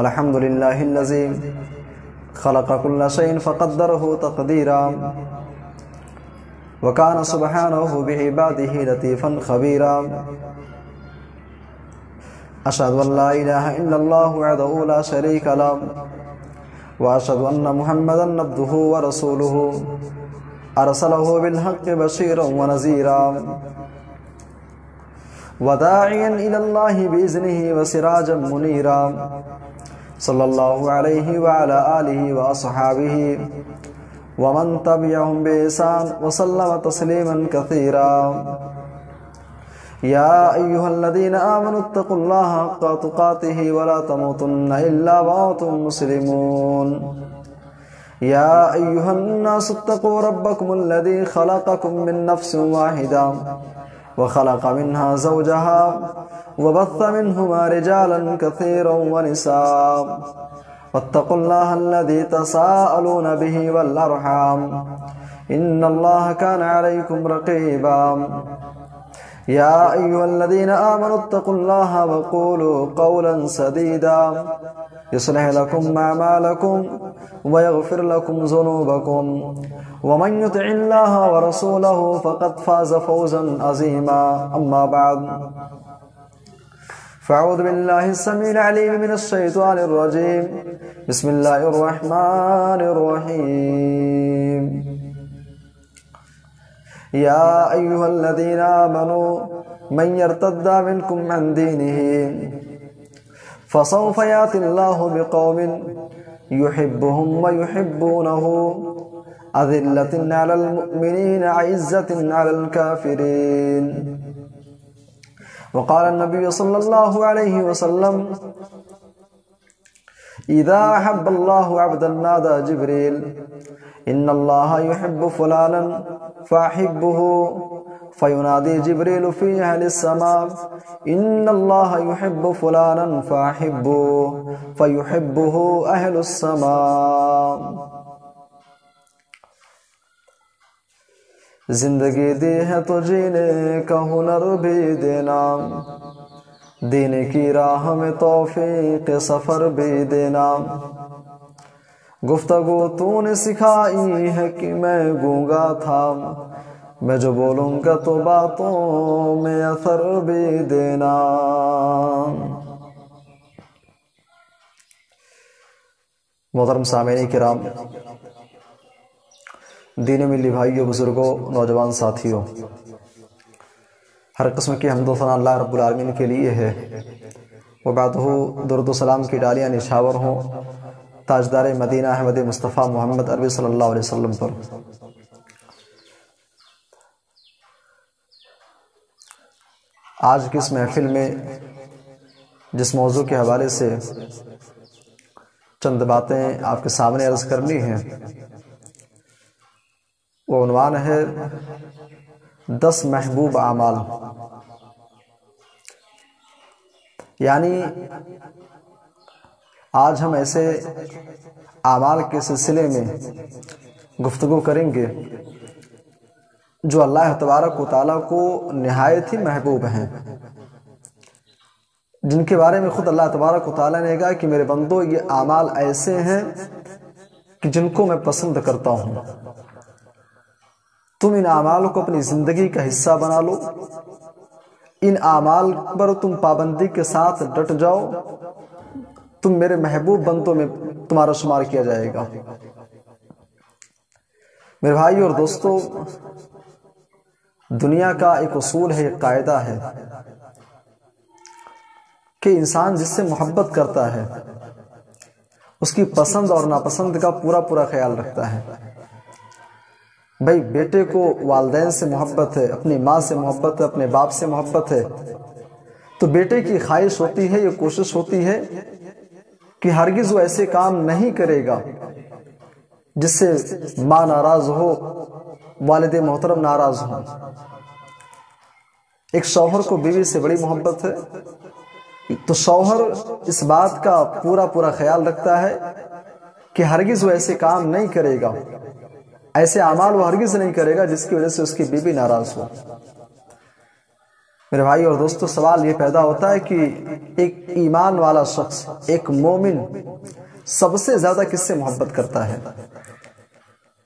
الحمد لله الذي خلق كل شيء فقدره تقديرا وكان سبحانه بعباده لطيفا خبيرا أشهد أن لا إله إلا الله وحده لا شريك له وأشهد أن محمدا عبده ورسوله أرسله بالحق بشيرا ونذيرا وداعيا إلى الله بإذنه وسراجا منيرا صلى الله عليه وعلى آله وأصحابه ومن تبعهم بإحسان وسلم تسليما كثيرا يا أيها الذين آمنوا اتقوا الله حق تقاته ولا تموتن إلا وأنتم مسلمون يا أيها الناس اتقوا ربكم الذي خلقكم من نفس واحدة وخلق منها زوجها وبث منهما رجالا كثيرا ونساء واتقوا الله الذي تساءلون به والأرحام إن الله كان عليكم رقيبا يا أيها الذين آمنوا اتقوا الله وقولوا قولا سديدا يصلح لكم أعمالكم ويغفر لكم ذنوبكم ومن يطع الله ورسوله فقد فاز فوزا عظيما أما بعد فأعوذ بالله السميع العليم من الشيطان الرجيم بسم الله الرحمن الرحيم يا أيها الذين آمنوا من يرتد منكم عن دينه فسوف يأتي الله بقوم يحبهم ويحبونه أذلة على المؤمنين عزة على الكافرين وقال النبي صلى الله عليه وسلم إذا أحب الله عبدا نادى جبريل إن الله يحب فلانا فأحبه فينادي جبريل في أهل السماء إن الله يحب فلانا فأحبه فيحبه أهل السماء زندگی دی ہے تو جینے کا ہنر بھی دینا دین کی راہ میں توفیق سفر بھی دینا گفتگو تو نے سکھائی ہے کہ میں گونگا تھا میں جو بولوں گا تو باتوں میں اثر بھی دینا محترم سامعین کرام دین ملی بھائیوں بزرگوں نوجوان ساتھیوں ہر قسم کی حمد و ثنا اللہ رب العالمین کے لیے ہے وبعدہ درود و سلام کی ڈالیاں نشاور ہوں تاجدار مدینہ احمد مصطفیٰ محمد عربی صلی اللہ علیہ وسلم پر آج کی اس محفل میں جس موضوع کے حوالے سے چند باتیں آپ کے سامنے عرض کرنی ہیں وہ عنوان ہے 10 محبوب اعمال، یعنی آج ہم ایسے اعمال کے سلسلے میں گفتگو کریں گے جو اللہ تبارک و تعالیٰ کو نہایت ہی محبوب ہیں، جن کے بارے میں خود اللہ تبارک و تعالیٰ نے کہا کہ میرے بندو یہ اعمال ایسے ہیں کہ جن کو میں پسند کرتا ہوں، تم ان اعمال کو اپنی زندگی کا حصہ بنا لو، ان اعمال پر تم پابندی کے ساتھ ڈٹ جاؤ، تم میرے محبوب بندوں میں تمہارا شمار کیا جائے گا۔ میرے بھائی اور دوستو، دنیا کا ایک اصول ہے، ایک قاعدہ ہے کہ انسان جس سے محبت کرتا ہے اس کی پسند اور ناپسند کا پورا خیال رکھتا ہے۔ بھائی بیٹے کو والدین سے محبت ہے، اپنی ماں سے محبت ہے، اپنے باپ سے محبت ہے، تو بیٹے کی خواہش ہوتی ہے، یہ کوشش ہوتی ہے کہ ہرگز وہ ایسے کام نہیں کرے گا جس سے ماں ناراض ہو، والد محترم ناراض ہو۔ ایک شوہر کو بیوی سے بڑی محبت ہے تو شوہر اس بات کا پورا خیال رکھتا ہے کہ ہرگز وہ ایسے کام نہیں کرے گا، ایسے اعمال وہ ہرگز نہیں کرے گا جس کی وجہ سے اس کی بیوی ناراض ہو۔ میرے بھائی اور دوستو، سوال یہ پیدا ہوتا ہے کہ ایک ایمان والا شخص، ایک مومن سب سے زیادہ کس سے محبت کرتا ہے؟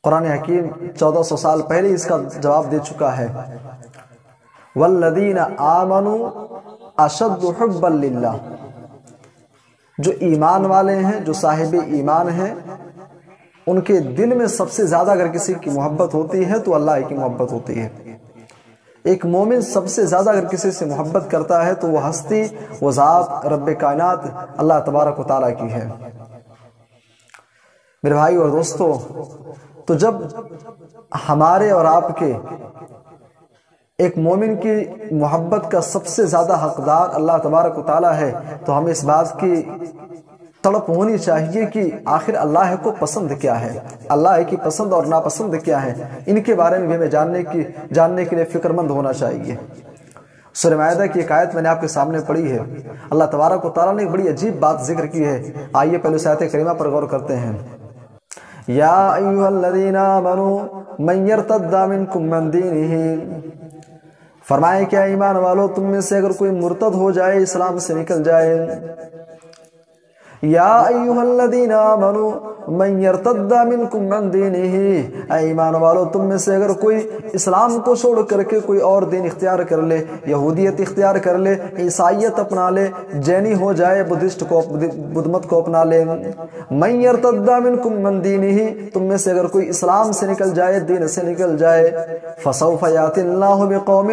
قرآن حکیم 1400 سال پہلے اس کا جواب دے چکا ہے، والذین آمنوا اشد حبا للہ۔ جو ایمان والے ہیں، جو صاحب ایمان ہیں، ان کے دل میں سب سے زیادہ اگر کسی کی محبت ہوتی ہے تو اللہ کی محبت ہوتی ہے۔ ایک مومن سب سے زیادہ اگر کسی سے محبت کرتا ہے تو وہ ہستی، وہ ذات رب کائنات اللہ تبارک و تعالیٰ کی ہے۔ میرے بھائی اور دوستو، تو جب ہمارے اور آپ کے ایک مومن کی محبت کا سب سے زیادہ حقدار اللہ تبارک و تعالیٰ ہے، تو ہمیں اس بات کی تڑپ ہونی چاہیے کہ آخر اللہ کو پسند کیا ہے، اللہ کی پسند اور ناپسند کیا ہے، ان کے بارے میں بھی ہمیں جاننے کے لیے فکر مند ہونا چاہیے۔ سورہ مائدہ کی ایک آیت میں نے آپ کے سامنے پڑھی ہے، اللہ تبارک و تعالیٰ نے ایک بڑی عجیب بات ذکر کی ہے۔ آئیے پہلے اس آیت کریمہ پر غور کرتے ہیں۔ یا ایھا الذین آمنوا من یرتد منکم من دینہ، فرمائے کیا ایمان والو، تم میں سے اگر کوئی مرتد ہو جائے، اسلام سے نکل جائے۔ یا ایھا الذین آمنوا من یرتد منکم من دینہ، اے ایمان والو تم میں سے اگر کوئی اسلام کو چھوڑ کر کے کوئی اور دین اختیار کر لے، یہودیت اختیار کر لے، عیسائیت اپنا لے، جینی ہو جائے، بدھ مت کو اپنا لے۔ من یرتد منکم من دینہ، تم میں سے اگر کوئی اسلام سے نکل جائے، دین سے نکل جائے، فسوف یاتی اللہ بقوم،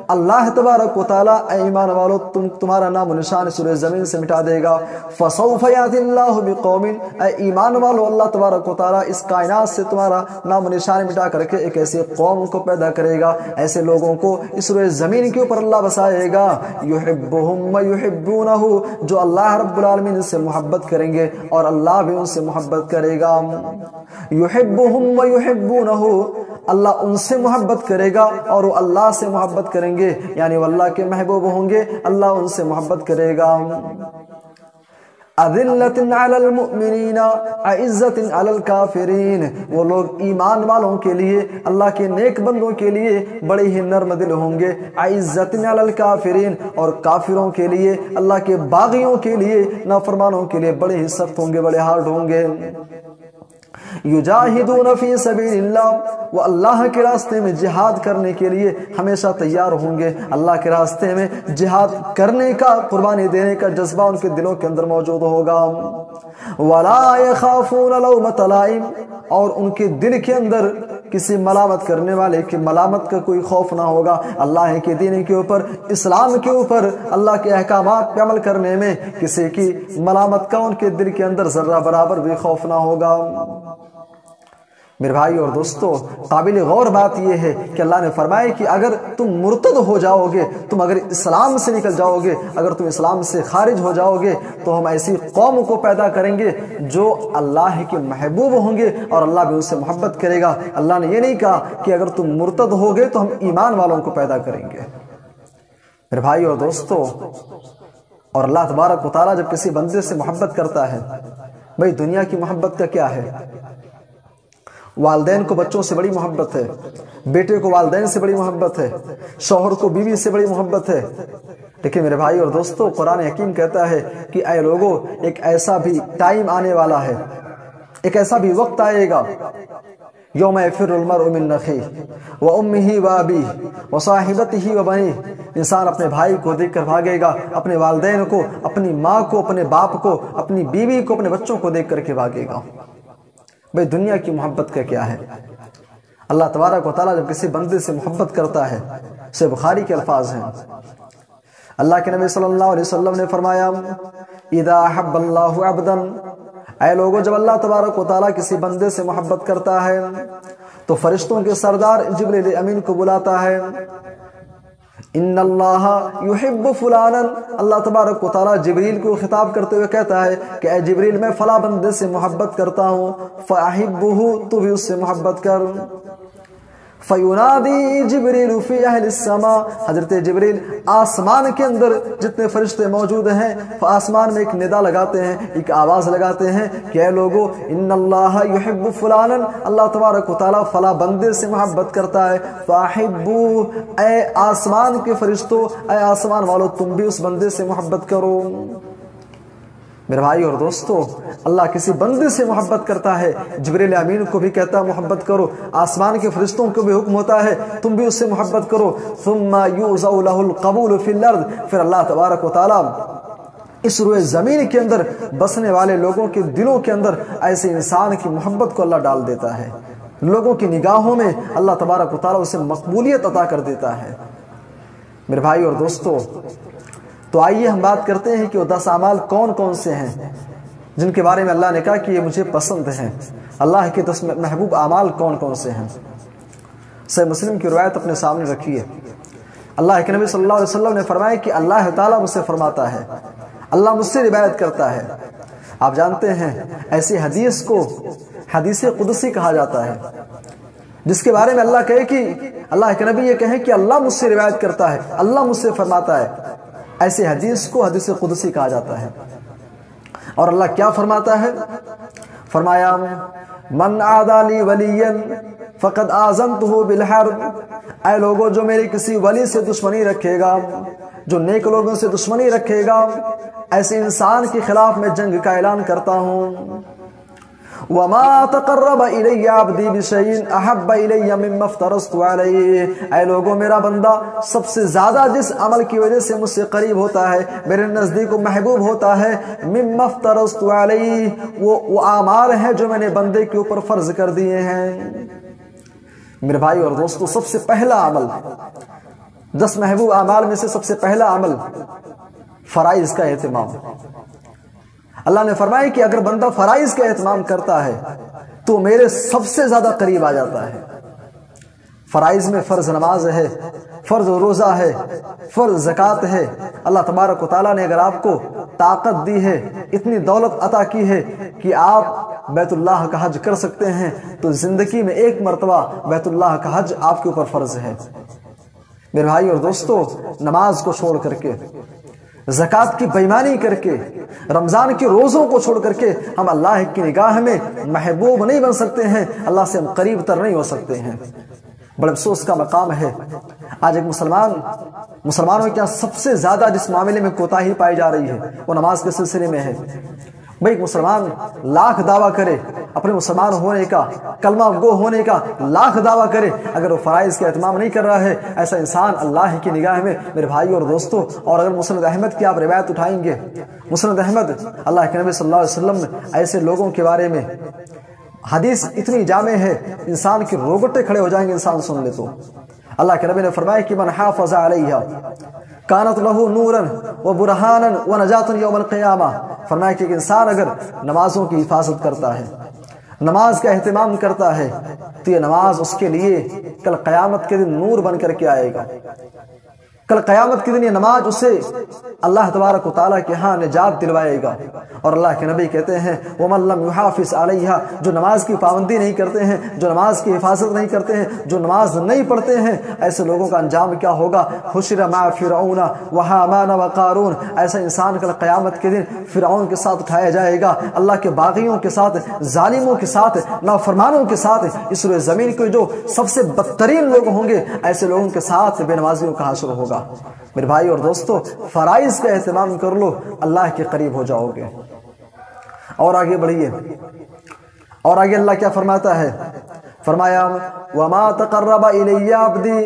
اللہ تبارک و تعالیٰ اے ایمان والو تمہارا نام و نشان سورہ زمین سے مٹا دے گا۔ فسوف یاتی اللہ بقوم، اے ایمان والو اللہ تبارک و تعالیٰ اس کائنات سے تمہارا نام و نشان مٹا کر کے ایک ایسے قوم کو پیدا کرے گا، ایسے لوگوں کو اس روئے زمین کے اوپر اللہ بسائے گا، یحبہم و یحبونہ، جو اللہ رب العالمین سے محبت کریں گے اور اللہ بھی ان سے محبت کرے گا۔ یحبہم و یحبونہ، اللہ ان سے محبت کرے گا اور وہ اللہ سے محبت کریں گے، یعنی وہ اللہ کے محبوب ہوں گے، اللہ ان سے محبت کرے گا۔ اذلۃ علی المؤمنین عزۃ علی الکافرین، وہ لوگ ایمان والوں کے لیے، اللہ کے نیک بندوں کے لیے بڑے ہی نرم دل ہوں گے، عزۃ علی الکافرین، اور کافروں کے لیے، اللہ کے باغیوں کے لیے، نافرمانوں کے لیے بڑے ہی سخت ہوں گے، بڑے ہارڈ ہوں گے۔ یجاہدون فی سبیل اللہ، وہ اللہ کے راستے میں جہاد کرنے کے لیے ہمیشہ تیار ہوں گے، اللہ کے راستے میں جہاد کرنے کا، قربانی دینے کا جذبہ ان کے دلوں کے اندر موجود ہوگا۔ ولا یخافون لومۃ لائم، اور ان کے دل کے اندر کسی ملامت کرنے والے کی ملامت کا کوئی خوف نہ ہوگا، اللہ کے دین کے اوپر، اسلام کے اوپر، اللہ کے احکامات پہ عمل کرنے میں کسی کی ملامت کا ان کے دل کے اندر ذرہ برابر بھی خوف نہ ہوگا۔ میرے بھائی اور دوستو، قابل غور بات یہ ہے کہ اللہ نے فرمایا کہ اگر تم مرتد ہو جاؤ گے، تم اگر اسلام سے نکل جاؤ گے، اگر تم اسلام سے خارج ہو جاؤ گے، تو ہم ایسی قوم کو پیدا کریں گے جو اللہ کے محبوب ہوں گے اور اللہ بھی ان سے محبت کرے گا۔ اللہ نے یہ نہیں کہا کہ اگر تم مرتد ہو گے تو ہم ایمان والوں کو پیدا کریں گے۔ میرے بھائی اور دوستو، اور اللہ تبارک و تعالیٰ جب کسی بندے سے محبت کرتا ہے، بھئی دنیا کی محبت کا کیا ہے؟ والدین کو بچوں سے بڑی محبت ہے، بیٹے کو والدین سے بڑی محبت ہے، شوہر کو بیوی سے بڑی محبت ہے۔ لیکن میرے بھائی اور دوستو، قرآن حکیم کہتا ہے کہ اے لوگو، ایک ایسا بھی ٹائم آنے والا ہے، ایک ایسا بھی وقت آئے گا، یوم یفر المرء من اخیہ وامہ وابیہ وصاحبتہ وبنیہ، انسان اپنے بھائی کو دیکھ کر بھاگے گا، اپنے والدین کو، اپنی ماں کو، اپنے باپ کو، اپنی بیوی کو، اپنے بچوں کو دیکھ کر کے بھاگے گا۔ بھئی دنیا کی محبت کا کیا ہے؟ اللہ تبارک و تعالیٰ جب کسی بندے سے محبت کرتا ہے، سے بخاری کے الفاظ ہیں، اللہ کے نبی صلی اللہ علیہ وسلم نے فرمایا، اذا احب اللہ عبدا، اے لوگو جب اللہ تبارک و تعالیٰ کسی بندے سے محبت کرتا ہے تو فرشتوں کے سردار جبریل امین کو بلاتا ہے، ان اللہ یحب فلانا، اللہ تبارک و تعالیٰ جبریل کو خطاب کرتے ہوئے کہتا ہے کہ اے جبریل میں فلاں بندے سے محبت کرتا ہوں، فاحبہ، تو بھی اس سے محبت کر۔ فَيُنَادِي جِبْرِيلُ فِي أَهْلِ السَّمَاءِ، حضرت جبریل آسمان کے اندر جتنے فرشتے موجود ہیں آسمان میں ایک ندا لگاتے ہیں، ایک آواز لگاتے ہیں کہ اے لوگو ان اللہ یحب فلانا، اللہ تبارک و تعالیٰ فلاں بندے سے محبت کرتا ہے، فاحبو، اے آسمان کے فرشتوں، اے آسمان والو تم بھی اس بندے سے محبت کرو۔ میرے بھائی اور دوستو، اللہ کسی بندے سے محبت کرتا ہے، جبریل امین کو بھی کہتا ہے محبت کرو، آسمان کے فرشتوں کو بھی حکم ہوتا ہے تم بھی اس سے محبت کرو۔ ثم یوزع له القبول فی الارض، پھر اللہ تبارک و تعالیٰ اس روئے زمین کے اندر بسنے والے لوگوں کے دلوں کے اندر ایسے انسان کی محبت کو اللہ ڈال دیتا ہے، لوگوں کی نگاہوں میں اللہ تبارک و تعالیٰ اسے مقبولیت عطا کر دیتا ہے۔ میرے بھائی اور دوستو، تو آئیے ہم بات کرتے ہیں کہ وہ 10 اعمال کون کون سے ہیں جن کے بارے میں اللہ نے کہا کہ یہ مجھے پسند ہیں۔ اللہ کے 10 محبوب اعمال کون کون سے ہیں؟ صحیح مسلم کی روایت اپنے سامنے رکھیے، اللہ کے نبی صلی اللہ علیہ وسلم نے فرمایا کہ اللہ تعالیٰ مجھ سے فرماتا ہے، اللہ مجھ سے روایت کرتا ہے۔ آپ جانتے ہیں ایسی حدیث کو حدیث قدسی کہا جاتا ہے، جس کے بارے میں اللہ کہے کہ اللہ کے نبی یہ کہیں کہ اللہ مجھ سے روایت کرتا ہے، اللہ مجھ سے فرماتا ہے، ایسے حدیث کو حدیث قدسی کہا جاتا ہے۔ اور اللہ کیا فرماتا ہے؟ فرمایا من عادى لي وليا فقد آذنته بالحرب، اے لوگوں جو میرے کسی ولی سے دشمنی رکھے گا، جو نیک لوگوں سے دشمنی رکھے گا، ایسے انسان کے خلاف میں جنگ کا اعلان کرتا ہوں۔ وَمَا تَقَرَّبَ إِلَيَّ عَبْدِي بِشَيْءٍ أَحَبَّ إِلَيَّ مِمَّا افْتَرَضْتُ عَلَيْهِ، اے لوگوں میرا بندہ سب سے زیادہ جس عمل کی وجہ سے مجھ سے قریب ہوتا ہے، میرے نزدیک محبوب ہوتا ہے، مِمَّا افْتَرَضْتُ عَلَيْهِ، وہ اعمال ہیں جو میں نے بندے کے اوپر فرض کر دیے ہیں۔ میرے بھائی اور دوستو، سب سے پہلا عمل 10 محبوب اعمال میں سے سب سے پہلا عمل فرائض کا اہتمام۔ اللہ نے فرمایا کہ اگر بندہ فرائض کا اہتمام کرتا ہے تو میرے سب سے زیادہ قریب آ جاتا ہے۔ فرائض میں فرض نماز ہے، فرض روزہ ہے، فرض زکوٰۃ ہے۔ اللہ تبارک و تعالیٰ نے اگر آپ کو طاقت دی ہے، اتنی دولت عطا کی ہے کہ آپ بیت اللہ کا حج کر سکتے ہیں، تو زندگی میں ایک مرتبہ بیت اللہ کا حج آپ کے اوپر فرض ہے۔ میرے بھائی اور دوستو، نماز کو چھوڑ کر کے، زکوٰۃ کی بےایمانی کر کے، رمضان کے روزوں کو چھوڑ کر کے ہم اللہ کی نگاہ میں محبوب نہیں بن سکتے ہیں، اللہ سے ہم قریب تر نہیں ہو سکتے ہیں۔ بڑے افسوس کا مقام ہے آج ایک مسلمانوں کے سب سے زیادہ جس معاملے میں کوتاہی پائی جا رہی ہے وہ نماز کے سلسلے میں ہے۔ بھائی مسلمان لاکھ دعویٰ کرے اپنے مسلمان ہونے کا، کلمہ گو ہونے کا لاکھ دعویٰ کرے، اگر وہ فرائض کا اہتمام نہیں کر رہا ہے، ایسا انسان اللہ کی نگاہ میں، میرے بھائی اور دوستو، اور اگر مسند احمد کی آپ روایت اٹھائیں گے، مسند احمد اللہ کے نبی صلی اللہ علیہ وسلم نے ایسے لوگوں کے بارے میں حدیث اتنی جامع ہے انسان کے روگٹے کھڑے ہو جائیں گے انسان سن لے تو۔ اللہ کے نبی نے فرمایا کہ من حافظ علیہا کانت لہو نورا و برہانا و نجات یوم القیامہ، فرمایا کہ ایک انسان اگر نمازوں کی حفاظت کرتا ہے، نماز کا اہتمام کرتا ہے، تو یہ نماز اس کے لیے کل قیامت کے دن نور بن کر کے آئے گا۔ کل قیامت کے دن یہ نماز اسے اللہ تبارک و تعالیٰ کے ہاں نجات دلوائے گا۔ اور اللہ کے نبی کہتے ہیں وَمَن لَّمْ يُحَافِظْ عَلَيْهَا، جو نماز کی پابندی نہیں کرتے ہیں، جو نماز کی حفاظت نہیں کرتے ہیں، جو نماز نہیں پڑھتے ہیں، ایسے لوگوں کا انجام کیا ہوگا؟ حشر مع فرعون وحامان وقارون، ایسا انسان کل قیامت کے دن فرعون کے ساتھ اٹھایا جائے گا، اللہ کے باغیوں کے ساتھ، ظالموں کے ساتھ، نافرمانوں کے ساتھ، اس روئے زمین کے جو سب سے بدترین لوگ ہوں گے ایسے لوگوں کے ساتھ بے نمازیوں کا حشر ہوگا۔ میرے بھائی اور دوستو، فرائض کا اہتمام کر لو، اللہ کے قریب ہو جاؤ گے۔ اور آگے بڑھیے، اور آگے اللہ کیا فرماتا ہے؟ فرمایا وَمَا تَقَرَّبَ إِلَيَّ عَبْدِي